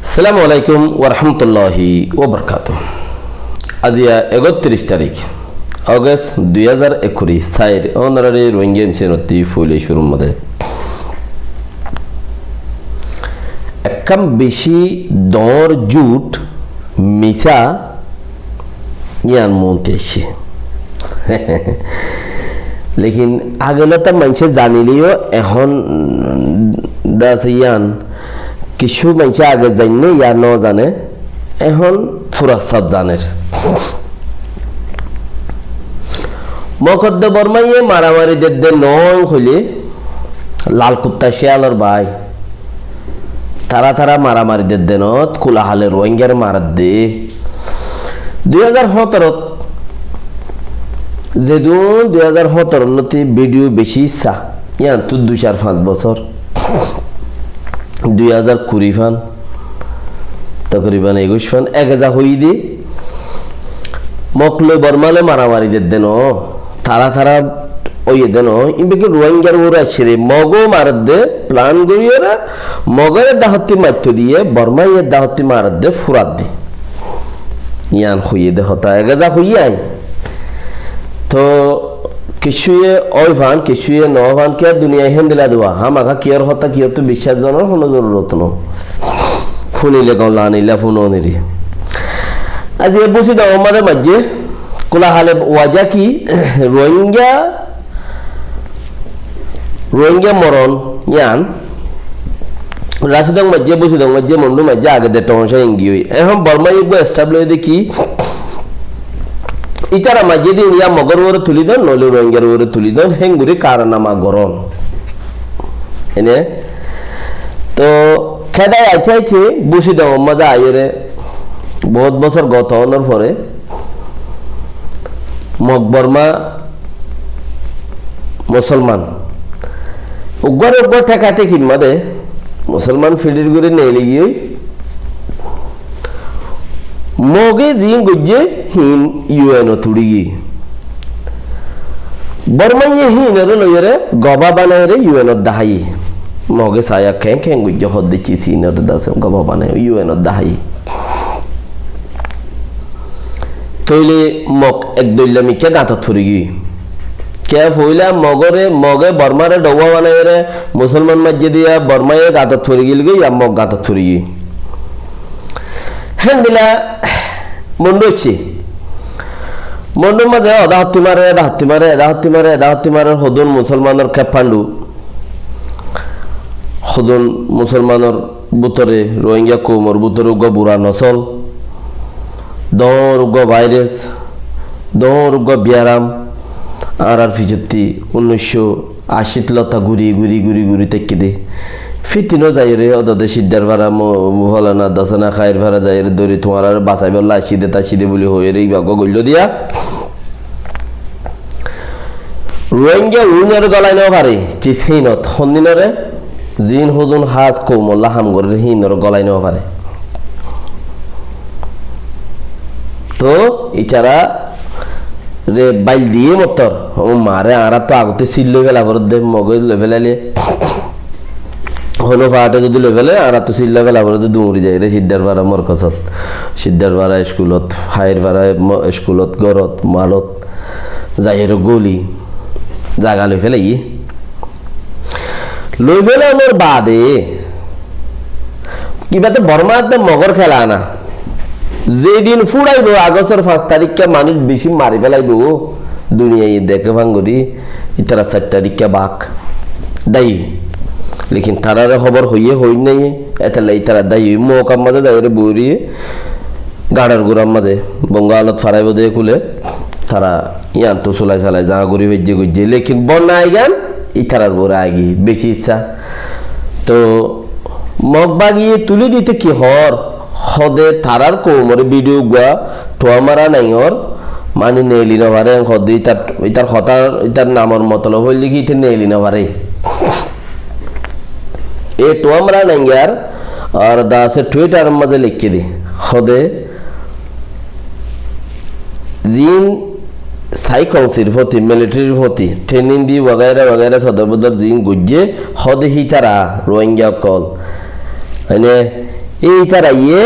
আসসালামু আলাইকুম ওরহমতুল্লাহি ওবরকাতুহ। আজিয়া 31 তারিখ অগস্ট 2021 সাইর অনারারি রোহিঙ্গা এমসিনতি ফুলে শুরুর মধ্যে একদম বেশি দর জুট মিশা ইয়ান মনতে এসে লেকিন আগেলে তো মানুষে জানিলেও এখন দাস ইয়ান কিছু মানুষে আগে জানে ইয়া ন জানে এখন পুরা সব জানে। মকদ্দ বর্মাইয়ে মারামারি দে নং হইলে লাল কুত্তা শিয়ালর ভাই তারা মারামারি দে নত কোলাহালে রোহিঙ্গার মারাত দে 2017 যেদিন 2017 নতি ভিডিও বেশি ইচ্ছা ইয়ান তো 2-5 বছর 2020 ফান তকরিবান 21 ফান 1000 হই দি মকলে বর্মালে মারামারি দেন তারা ওই দেন ইনবে রোহিঙ্গার ওরা আসছে মগো মারাত দে প্লান গড়িয়েরা মগের দাহতি মাত্য দিয়ে বর্মাইয়ের দাহতি মারাত দে ফুরাত দে ইয়ান হইয়ে দে হতা 1000 হই আই তো কিছুয়ে ওই ভান কিছুয়ে ন ভান কে দুনিয়া হেন্দিলা দেওয়া হামাকা কিয়ার হতা কিয় তো বিশ্বাস জনের কোনো জরুরত ন ফুনিলে গলা নিলা ফুনো নিরি আজ এ বসে দাও আমাদের মাঝে কোলাহালে ওয়াজা কি রোহিঙ্গা মরণ ইয়ান রাশিদং মাঝে বসে দাও মাঝে মন্ডু মাঝে আগে দে টংসা ইঙ্গি হই এখন বর্মা ইগো এস্টাবলিশ দেখি ইতারা মাঝে দিন ইয়া মগর ওরে তুলি দেন নলে রোহিঙ্গার ওরে তুলি দেন হেঙ্গুরি কারনামা গরম এনে তো খেদাই আইতে বসে দাও মজা আইরে বহুত বছর গত হওয়ার পরে মকবর্মা মুসলমান উগ্র ঠেকাটে কিনমাদে মুসলমান ফিল্ডির করে নেলি গিয়ে মগে জিং গজ্জে হিন ইউএনও তুড়ি গিয়ে বর্মাইয়ে হিন এর লইরে গবা বানায় রে ইউএনও দাহাই মগে সায়া খেং গজ্জে হদ দিচ্ছি সিনের দাস গবা বানায় ইউএনও দাহাই তইলে মগ এক দইলামি কে গাঁত থুরি গিয়ে কে ফইলা মগে বর্মারে ডবা বানায় রে মুসলমান মাঝে দিয়া বর্মাইয়ে গাঁত থুরি গিল গিয়ে মগ গাঁত থুরি গিয়ে হেন দিলা মন্ডুছি মন্ডুর মাঝে অদা হত্তি মারে হদুন মুসলমানের খেপান্ডু হদুন মুসলমানের বুতরে রোহিঙ্গা কৌমর বুতরে উগ্র বুড়া নসল দর উগ্র ভাইরাস দর উগ্র বিয়ারাম আর ফিজতি 1980 লতা ঘুরি তেকি দে ফিতিনো যাই রে অদে সিদ্ধার ভাড়া ভলানা দশনা খায়ের ভাড়া যাই রে দৌড়ি তোমার আর বাঁচাই বললা আসিদে তাসিদে বলি হয়ে রে ভাগ্য গল্য দিয়া রোহিঙ্গা উনের গলায় নেওয়া পারে চিসিনত সন্দিনরে জিন হদুন হাজ কৌমল্লা হামগরের হিনর গলায় নেওয়া পারে তো ইচারা রে বাইল দিয়ে মতর মারে আরা তো আগতে সিল লই ফেলা ভর দে মগে লই ফেলালে হলো পাহাটে যদি লেভেলে আর তো সিল্লা বেলা বলে দৌড়ি যায় রে সিদ্ধার ভাড়া মরকছত সিদ্ধার ভাড়া স্কুলত হায়ের ভাড়া স্কুলত গরত মালত যাইয়ের গলি জাগা লই ফেলে ওর বাদে কিবাতে বর্মাতে মগর খেলা না যেদিন ফুড়াইব আগস্টের 5 তারিখকে মানুষ বেশি মারি ফেলাইব দুনিয়ায় দেখে ভাঙ্গরি ইতারা 4 তারিখকে বাক দায়ী লেকিন তারারে খবর হইয়ে হই নাই এতলাই তারা দায়ী মৌকার মাঝে যাই রে বৌরিয়ে গাড়ার গোড়ার মাঝে বঙ্গালত ফারাইব দিয়ে খুলে তারা ইয়ান তো চলাই চালাই যা গড়ি গজ্জে লেকিন বন্যায় গান ইতারার গোড়া আগি বেশি ইচ্ছা তো মগ বাগিয়ে তুলে দিতে কি হদে তারার কৌমরে ভিডিও গুয়া টোয়া মারা নাই মানে নেলি না পারে হদে ইতার হতার ইতার নামর মতলব হইলে কি ইতে নেলি না পারে এ টোমরা নাঙ্গার আর দাসে টুইটার মধ্যে লিখে দি হদে জিন সাইকংসির ফতি মিলিটারির ফতি ট্রেনিং দি वगैरह সদর বদর জিন গুজ্জে হদে হি তারা রোহিঙ্গা কল মানে এই তারা ইয়ে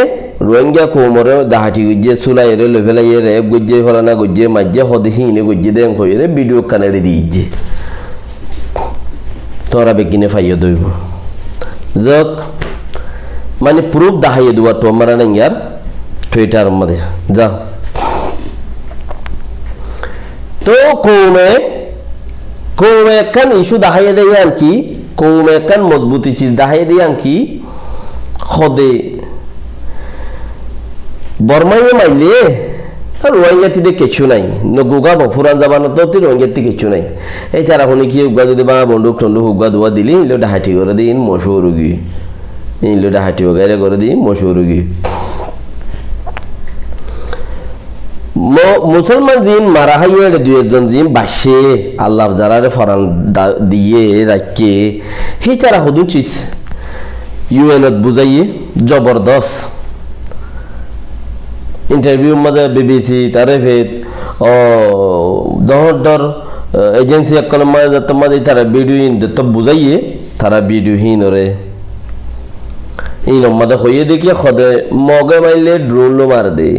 রোহিঙ্গা কোমরে দাহাটি গুজে সুলাইরে লেভেলাইয়ে রে গুজে ফলানা গুজে মাঝে হদে হিনে গুজে দেন কইরে ভিডিও কানেড়ে দিয়েছে তোরা বেকিনে ফাইয়ে দইব যাক মানে প্রুফ দাহাইয়ে দেওয়া তো আমরা নাই আর টুইটার মধ্যে যা তো কৌমে কান ইস্যু দাহাইয়ে দেয় আর কি কৌমে কান মজবুতি চিজ দাহাইয়ে দেয় আর কি খদে বর্মাইয়ে মাইলে রোহিঙ্গাটিতে কিছু নাই নগুগা বফুরান জাবানো তো রোহিঙ্গাটি কিছু নাই এই তারা শুনি কি উগা যদি বা বন্দুক টন্দুক উগা দোয়া দিলি ইলো ডাহাটি করে দিন মশুর রুগী ইলো ডাহাটি ওগাইরে করে দিন মশুর রুগী মুসলমান জিন মারা হাইয়ে দুই একজন জিন বাসে আল্লাহ যারারে ফরান দিয়ে রাখে সেই তারা হদু চিস ইউএনত বুঝাইয়ে জবরদস্ত ইন্টারভিউর মাঝে বিবিসি তারেফেত ও দহর এজেন্সি একলের মাঝে তোমাদের তারা ভিডিওহীন তো বুঝাইয়ে তারা ভিডিওহীন ওরে এই নম্বরে হইয়ে দেখিয়ে খদে মগে মাইলে ড্রোন মার দে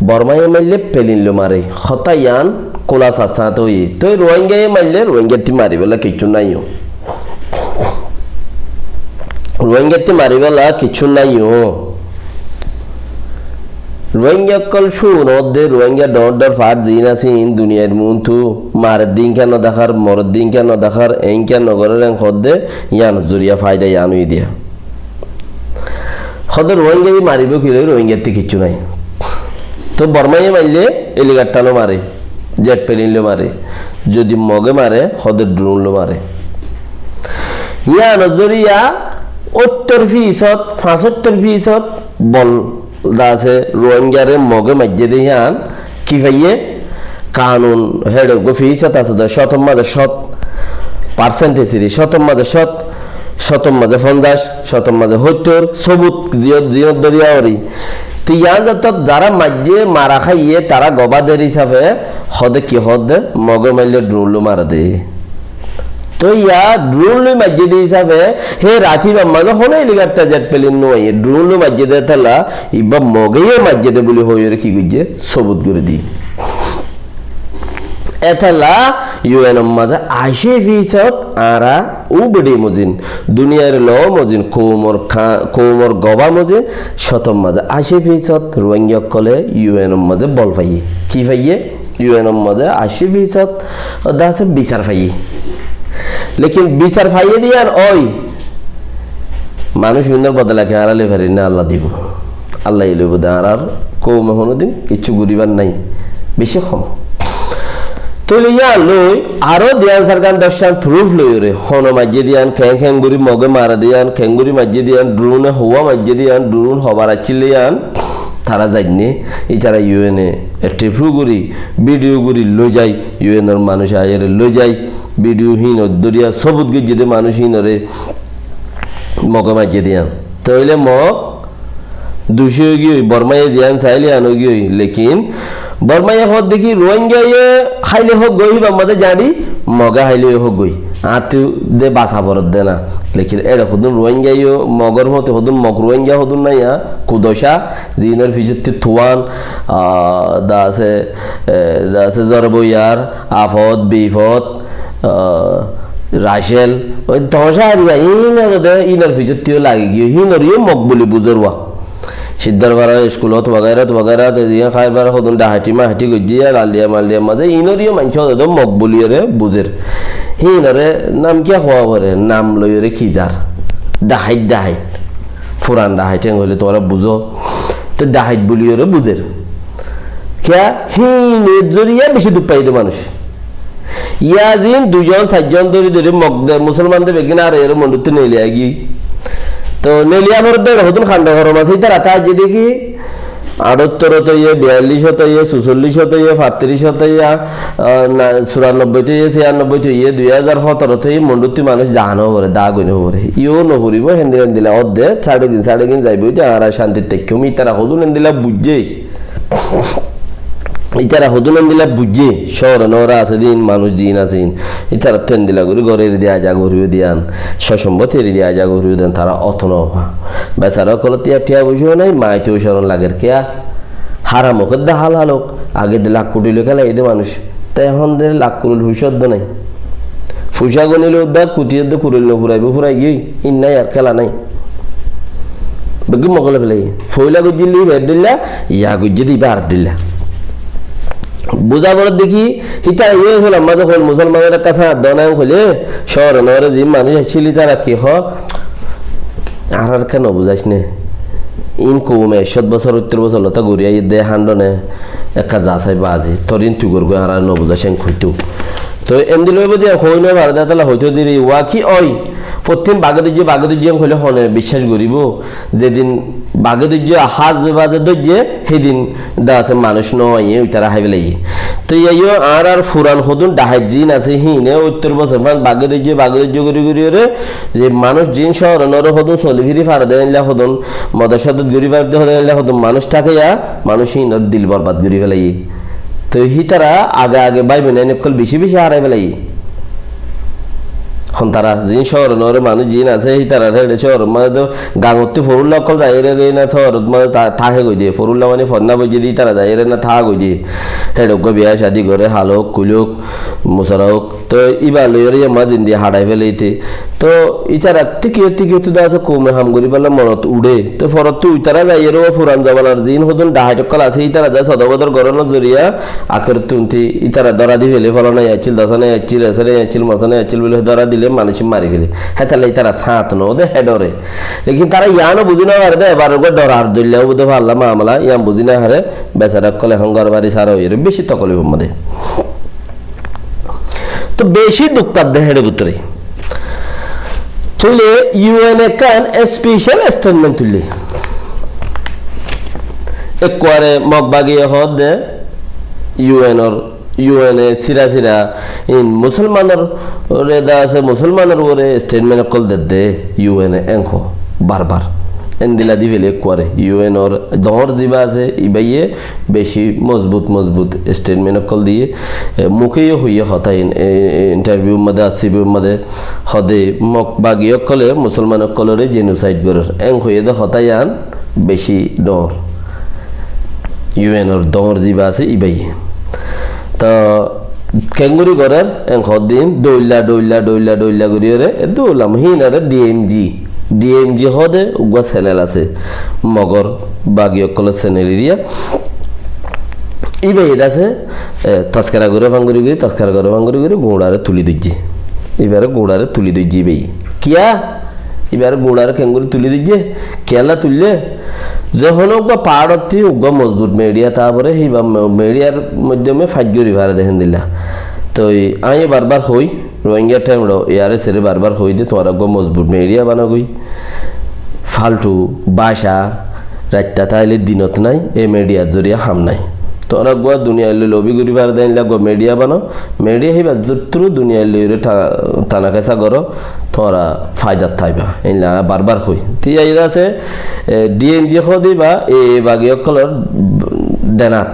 বর্মায় মাইলে পেলিন মারে হতা ইয়ান কোলা চাষা তো রোহিঙ্গায় মাইলে রোহিঙ্গাটি মারিবেলা কিছু নাইও রোহিঙ্গাটি মারিবেলা কিছু নাইও রোহিঙ্গা কল শুনদে রোহিঙ্গা ডর ফাট জিন আছিন দুনিয়ার মুন্তু মারের দিন কেন দেখার মরের দিন কেন দেখার এন কেন নগরের খদে ইয়ান জুরিয়া ফায়দা ইয়ানুই দিয়া খদে রোহিঙ্গাই মারিব কি রোহিঙ্গাতে কিছু নাই তো বর্মাইয়ে মারলে এলিগারটানো মারে জেট পেলিনলো মারে যদি মগে মারে খদে ড্রোনলো মারে ইয়া নজরিয়া 70% 75% বল দাসে রোহিঙ্গারে মগে মাঝে দিয়ান কি ভাইয়ে কানুন হেডে গফিসত আছে শতম মাঝে শত পার্সেন্টেজ শতম মাঝে শতম মাঝে 50 শতম মাঝে 70 সবুত জিয়ত দরিয়াওরি তো ইয়ান যত যারা মাঝে মারা খাইয়ে তারা গবাদের হিসাবে হদে কি হদে মগে মাইলে ড্রোনলো মারা দে তো ইয়া ড্রোন মসজিদ হিসাবে হে রাখি বাম্মা হলে এলিগারটা জেট পেলিন নয় ড্রোন মসজিদে তালা ইবা মগেয়ে মসজিদে বলি হয়ে কি গুজে সবুত করে দি এতলা ইউএন মাঝে আইসে ফিসত আরা ও বডি মজিন দুনিয়ার ল মজিন কোমর গবা মজিন শতম মাঝে আইসে ফিসত রোহিঙ্গা কলে ইউএন মাঝে বল পাইয়ে কি পাইয়ে ইউএন মাঝে আইসে ফিসত দাসে বিচার পাইয়ে লেকিন বিচার ফাইয়ে দিয়ে আর ওই মানুষ সুন্দর বদলাকে হারালে পারি না আল্লাহ দিব আল্লাহ লইব আর কৌমে কোনোদিন কিছু গুরিবার নাই বেশি কম তো লিয়া লই আরো দিয়ান সরকার দশান প্রুফ লই রে হন মাঝে দিয়ান খ্যাং গুরি মগে মারা দিয়ান খ্যাঙ্গুরি মাঝে দিয়ান ড্রোনে হওয়া মাঝে দিয়ান ড্রোন হবার আছিলিয়ান তারা যায়নি এছাড়া ইউএনএ টেফু গুরি ভিডিও গুরি লই যায় ইউএনের মানুষ আয়ের লই যায় ভিডিওহীন দরিয়া সবুত গিয়ে মানুষহীন রে মগে মাঝে দিয়ান তাইলে মগ 200 গিয়ে বর্মাইয়ে দিয়ান চাইলে আনো গিয়ে লেকিন বর্মাইয়ে হত দেখি রোহিঙ্গাইয়ে হাইলে হোক গই বা মধ্যে জানি মগা হাইলে হোক গই আতু দে বাসা ভরত দে না লেকিন এড়ে হদুন রোহিঙ্গাইয়ে মগর মতে হদুন মগ রোহিঙ্গা হদুন না ইয়া কুদশা জিনের ফিজতে থুয়ান দাসে জরবইয়ার আফত বিফত রাশেল ওই দশা হারিয়া ইনার ফিজতিও লাগে গিয়ে হিনরিও মগ বলি বুজরওয়া সিদ্ধার ভাড়া স্কুলত ওয়াগাইরা দিয়ে খাই বার হদুন ডাহাটি মাহাটি গজিয়া লালিয়া মালিয়া মাঝে ইনরিও মানুষ মগ বলিয়রে বুঝের হিনরে নাম কিয়া হওয়া করে নাম লইরে খিজার ডাহাইট ফুরান ডাহাইট হলে তোমরা বুঝো তো ডাহাইট বলিয়রে বুঝের কিয়া হিনের জরিয়া বেশি দুঃখ পাইতে মানুষ ইয়াজিন 2-4জন ধরে মগদের মুসলমানদের বেগিন আর এর মন্ডুতে নেলিয়া গিয়ে তো নেলিয়া ভরতে হতুন খান্ড ঘরম আছে তারা তা যে দেখি 78 তো 42 তো 46 তো 35 তো 94 তো 96 তো 2017 তো মন্ডুতি মানুষ জানো করে দা গইনে করে ইও নহরিব হেন্দিলেন দিলা অদে সাড়ে দিন যাইব এটা আর শান্তি তেকমি তারা হতুন দিলা বুঝে ইতারা হদুন দিলা বুঝে শহর নরা আছে দিন মানুষ জিন আছেন ইতারা তেন দিলা করে ঘরের দিয়া যা ঘুরিয়ে দিয়ান সসম্মতের দিয়া যা ঘুরিয়ে দেন তারা অতন বেচারা কল তিয়া টিয়া বুঝিও নাই মাইতেও স্মরণ লাগের কেয়া হারা মুখের দা হাল হালোক আগে দে লাখ কোটি লোক খেলা এদের মানুষ তাই এখন দে লাখ কোটি ভবিষ্যৎ নাই ফুসা গনিলে উদ্ধার কুটিয়ে দে কুড়িল ফুরাইব ফুরাই গিয়ে ইন নাই আর খেলা নাই বেগি মকলে ফেলে ফইলা গুজিলি বের দিল্লা ইয়া গুজি দিবা আর দিল্লা বুঝা বড় দেখি ইতা ইয়ে হল আমরা যখন মুসলমানের কাছে দনায় হলে শহর নগরে যে মানুষ ছিল তারা কি আর কেন বুঝাইস নে ইন কমে 70 বছর 70 বছর লতা ঘুরিয়া দে হান্ডনে একা যা চাই বাজি তরিন তুই গর আর ন বুঝাইছেন খুঁজতো তো এমনি লইব যে হই নয় ভারত তাহলে হয়তো দিদি ওয়া কি ওই প্রত্যেক বাগেদুজ্য হলে হনে বিশ্বাস করিব যেদিন বাগেদুজ্য হাজ বাজে দজ্জে সেদিন দা আছে মানুষ নয় ওই তারা হাইবে লাগি তো ইয়ো আর ফুরান হদুন ডাহাই জিন আছে হিনে 70 বছর মান বাগেদুজ্য করি করি রে যে মানুষ জিন শহর নর হদুন চলি ফিরি ফার দেনলা হদুন মদরসাদ গরি ফার দে হদুন হদুন মানুষ থাকে মানুষ হিন দিল বরবাদ করি ফেলাই তো হি তারা আগে বাইবে না নকল বেশি হারাই ফেলাই তারা জিন শহর নরে মানুষ জিন আছে হি তারা রেড়ে শহর মানে তো গাঙতে ফরুল্লা অকল যাই রে না শহর মানে থাহে গই দিয়ে ফরুল্লা মানে ফন্না বজে দিয়ে তারা যাই রে না থা গই দিয়ে হেডক বিয়া শাদি করে হালক কুলুক মুসরাওক তো ইবা লইরে মা জিন দিয়ে হাড়াই ফেলাইতে তো ইতারা টিকে তো আছে কমে হাম করি বলে মনত উড়ে তো ফরত তো ইতারা যাই রে ফুরান জবানার জিন হদুন ডাহাই টকল আছে ইতারা যায় সদবদর গরনের জরিয়া আখের তুনতি ইতারা দরা দি ফেলে ফল নাই আইছিল দশা নাই আইছিল এসরে আইছিল মশানে আইছিল বলে দরা দিলে মানুষ মারি ফেলে হ্যাঁ তাহলে তারা সাঁত নো দে হেডরে লেকিন তারা ইয়ানো বুঝি না হারে এবার ডরার দইলেও বুঝতে পারলাম মামলা ইয়াম বুঝি না হারে বেচারা কলে হঙ্গার বাড়ি সারা হয়ে বেশি তকলে মধ্যে তো বেশি দুঃখার দেহের ভিতরে তুলে ইউএনএ কান স্পেশাল স্টেটমেন্ট তুলি একবারে মগবাগিয়ে হদ ইউএনএ সিরা ইন মুসলমানের রেদা আছে মুসলমানের ওরে স্টেটমেন্ট কল দে ইউএনএ এঙ্ক বারবার এন্দিলা দি ফেলে করে ইউএন ওর দর জিবা আছে ইবাইয়ে বেশি মজবুত স্টেটমেন্ট কল দিয়ে মুখেও হইয়ে হতাই ইন্টারভিউ মধ্যে আসিবির মধ্যে হদে মগবাগিয়ে কলে মুসলমান কলরে জেনোসাইড গরের এঙ্ক হইয়ে দে হতাই আন বেশি ডর ইউএন ওর দর জিবা আছে ইবাইয়ে তো কেঙ্গুরি গরের এঙ্ক দিন দৌল্লা গরিয়রে দৌলাম হিনারে ডিএমজি হদে উগা চ্যানেল আছে মগর বাগিয়কলের চ্যানেল এরিয়া ইবে এটা আছে তস্কারা করে ভাঙ্গুরি গোড়ারে তুলি দিচ্ছি এবারে গোড়ারে তুলি দিচ্ছি বেই কিয়া এবারে গোড়ারে কেঙ্গুরি তুলি দিচ্ছে কেলা তুললে যখন উগা পাড়তি উগা মজবুত মিডিয়া তারপরে সেই মিডিয়ার মাধ্যমে ফাইগরি ভাড়া দেখেন দিলা তো আমি বারবার হই রোহিঙ্গা টাইম ইয়ারে সেরে বারবার হই দে তোমার গো মজবুত মিডিয়া বানাগই ফালতু বাসা রাত্তা তাইলে দিনত নাই এই মিডিয়ার জরিয়া হাম নাই তোরা গো দুনিয়ায় লবি গুরি বার দেন লাগো মিডিয়া বানাও মিডিয়া হিবা যত্রু দুনিয়ায় লইরে টানা কেসা করো তোরা ফায়দা থাইবা এইলা বারবার হই তি আইরা আছে ডিএমজি খদিবা এই বাগিয় কলর দেনাত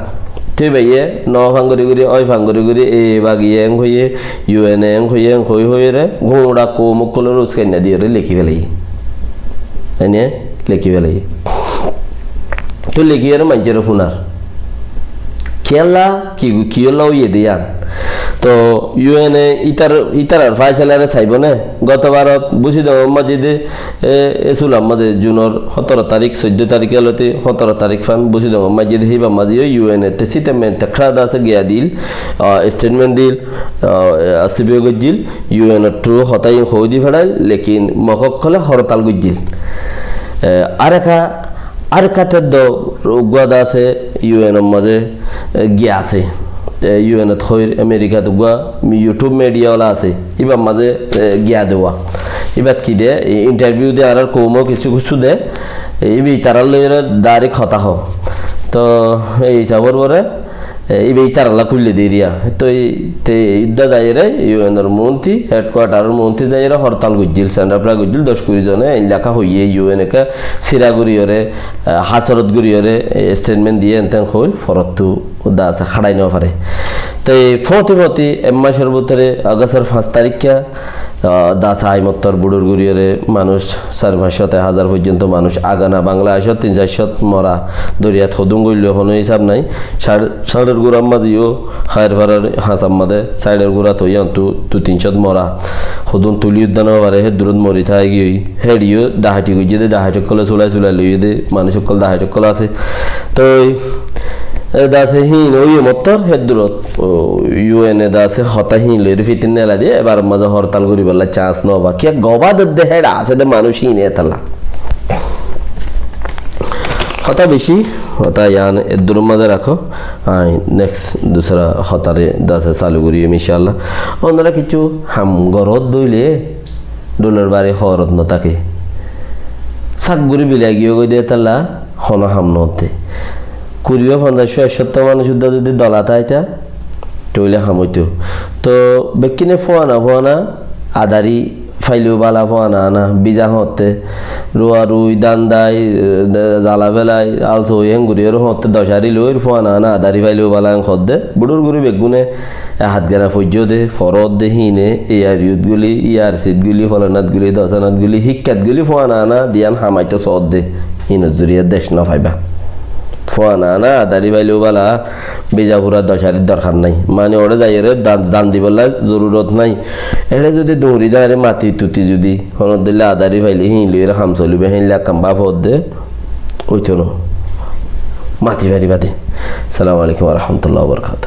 তুই ভাইয়ে ন ভাঙ্গরি ওই ভাঙ্গরি এ বাগিয়ে এং হইয়ে ইউএনএ এং হইয়ে রে ঘোড়া কো মুকলর উস্কাই না দিয়ে লিখি ফেলাই এনে লিখি ফেলাই তো লিখি আর মাইজের হুনার কেলা কি হলো ইয়ে দিয়ান তো ইউএনএ ইতার আর ফাইসালারে চাইব না গতবারত বুঝি দাও মসজিদে এসুল আমাদের জুনের 17 তারিখ 14 তারিখে হলতে 17 তারিখ ফান বুঝি দাও মসজিদে হিবা মাজিও ইউএনএ তে সিটেমেন্ট তখরাদা আছে গিয়া দিল স্টেটমেন্ট দিল আসিবিও গজিল ইউএনএ ট্রু হতাই হইদি ফেড়াইল লেকিন মককলে হরতাল গজিল আরেকাতে দ রোগবাদ আছে ইউএনএর মাঝে গিয়া আছে ইউএন থইর আমেরিকা দুগা ইউটিউব মিডিয়াওয়ালা আছে এবার মাঝে গিয়া দেওয়া এবার কি দে ইন্টারভিউ দে আর কৌমো কিছু দে এবি তারা লইরে ডাইরেক্ট হতা হ তো এই হিসাবর পরে এই তারালা খুললে দিরিয়া তো তে ইদ্দা যাইরে ইউএনের মন্ত্রী হেডকোয়ার্টারের মন্ত্রী যাইরে হরতাল গুজিল সেন্টারপ্রা গুজিল 10-20 জনে এলাকা হইয়ে ইউএনকে সিরাগুড়িয়রে হাসরত গুড়িয়রে স্টেটমেন্ট দিয়ে এনতেন হইল ফরতু দা আছে খাড়াই নেওয়া পারে তো এই ফতি মাসের ভিতরে আগস্টের 5 তারিখে দা সাইমত্তর বুড়ুর গুড়িয়রে মানুষ 400-500 পর্যন্ত মানুষ আগানা বাংলাদেশত 300-400 মরা দরিয়াত হদুম গইল হনো হিসাব নাই সাড়ের গুড়ার মাঝিও খায়ের ভাড়ার হাসাম মাদে সাইডের গুড়া থইয়া তো 300 মরা হদুম তুলি উদ্যান পারে হে দূরত মরি থাই গিয়ে হেডিও ডাহাটি গুজে দে ডাহাটি কলে চুলাই লইয়ে দে মানুষ সকল ডাহাটি কল আছে তো দাসে হিন ওই মত্তর হেদুরত ইউএন দাসে হতা হিন লইরে ফিতিন নেলা দিয়ে এবার মাঝে হরতাল করি বললা চান্স নবা কি গবা দে হেড আছে দে মানুষ হিনে তালা হতা বেশি হতা ইয়ান এদুর মাঝে রাখো নেক্সট দুসরা হতারে দাসে চালু করি ইনশাআল্লাহ ওনারা কিছু হাম গরত দইলে ডলার বারে হরত ন থাকে সাকগুরি বিলা গিয়ে গই দে তালা হন হাম নতে 20-50-70 মানুষ যদি দলা তাইতা টইলে হামইতো তো বেকিনে ফোয়ানা আদারি ফাইলেও বালা ফোয়ানা আনা বিজা হতে রুয়া রুই দান্দাই জ্বালা বেলাই আলসো হেঙ্গুরির হতে দশারি লই ফোয়ানা আনা আদারি ফাইলেও বালা খদ দে বুড়ুর গুড়ি বেগুনে হাত গেনা ফজ্য দে ফরত দে হিনে ইয়ারিউত গুলি ইয়ারসিদ গুলি ফলনাথ গুলি দশনাথ গুলি হিক্কাত গুলি ফোয়ানা আনা দিয়ান হামাইতো সদ দে হিনজুরিয়া দেশ না ফাইবা ফোয়ানা না দাড়ি বাইলেও বালা বেজাপুরা দশারির দরকার নাই মানে ওরা যাই রে জান দিবলা জরুরত নাই এরে যদি দৌড়ি দেয় মাটি তুতি যদি হনত দিলে আদারি ফাইলে হিঁলি হাম চলিবে হিঁলে কাম্বা ফদ দে ওইতো মাটি বাড়ি বাদে সালামু আলাইকুম রহমতুল্লাহ বরকাত